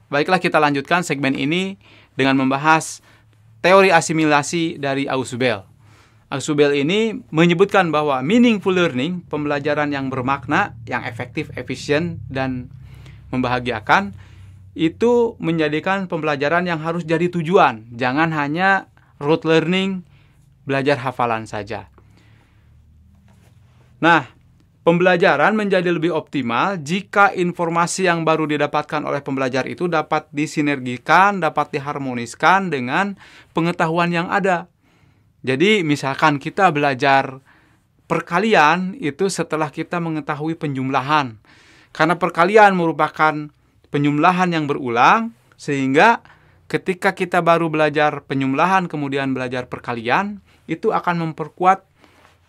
Baiklah, kita lanjutkan segmen ini dengan membahas teori asimilasi dari Ausubel. Ausubel ini menyebutkan bahwa meaningful learning, pembelajaran yang bermakna, yang efektif, efisien, dan membahagiakan, itu menjadikan pembelajaran yang harus jadi tujuan. Jangan hanya rote learning, belajar hafalan saja. Nah, pembelajaran menjadi lebih optimal jika informasi yang baru didapatkan oleh pembelajar itu dapat disinergikan, dapat diharmoniskan dengan pengetahuan yang ada. Jadi, misalkan kita belajar perkalian itu setelah kita mengetahui penjumlahan. Karena perkalian merupakan penjumlahan yang berulang, sehingga ketika kita baru belajar penjumlahan kemudian belajar perkalian, itu akan memperkuat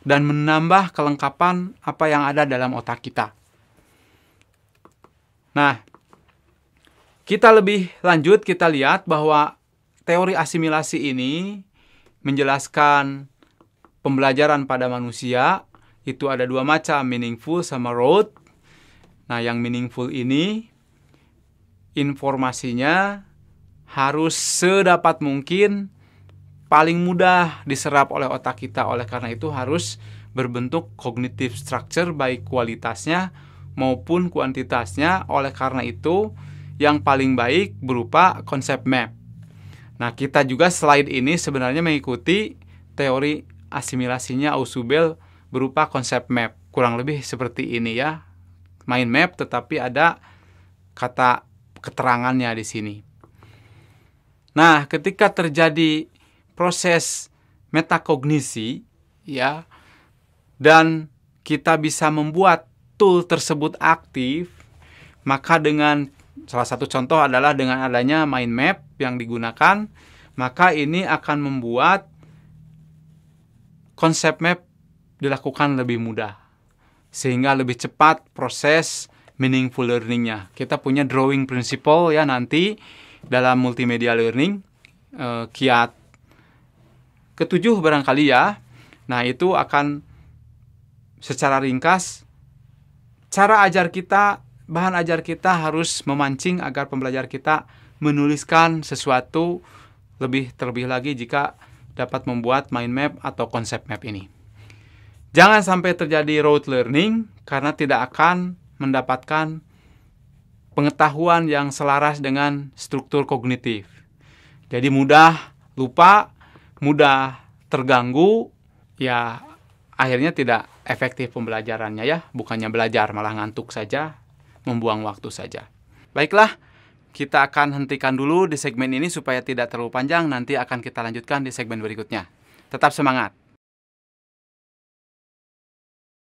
dan menambah kelengkapan apa yang ada dalam otak kita. Nah, kita lebih lanjut, kita lihat bahwa teori asimilasi ini menjelaskan pembelajaran pada manusia itu ada dua macam, meaningful sama rote. Nah, yang meaningful ini informasinya harus sedapat mungkin paling mudah diserap oleh otak kita. Oleh karena itu harus berbentuk cognitive structure, baik kualitasnya maupun kuantitasnya. Oleh karena itu yang paling baik berupa konsep map. Nah, kita juga slide ini sebenarnya mengikuti teori asimilasinya Ausubel berupa konsep map. Kurang lebih seperti ini ya. Mind map tetapi ada kata keterangannya di sini. Nah, ketika terjadi proses metakognisi ya, dan kita bisa membuat tool tersebut aktif, maka dengan salah satu contoh adalah dengan adanya mind map yang digunakan, maka ini akan membuat konsep map dilakukan lebih mudah, sehingga lebih cepat proses meaningful learning-nya. Kita punya drawing principle ya nanti dalam multimedia learning, kiat ketujuh barangkali ya. Nah, itu akan secara ringkas cara ajar kita, bahan ajar kita harus memancing agar pembelajar kita menuliskan sesuatu terlebih lagi jika dapat membuat mind map atau konsep map ini. Jangan sampai terjadi rote learning karena tidak akan mendapatkan pengetahuan yang selaras dengan struktur kognitif. Jadi mudah lupa, mudah terganggu, ya akhirnya tidak efektif pembelajarannya ya. Bukannya belajar, malah ngantuk saja, membuang waktu saja. Baiklah, kita akan hentikan dulu di segmen ini supaya tidak terlalu panjang. Nanti akan kita lanjutkan di segmen berikutnya. Tetap semangat!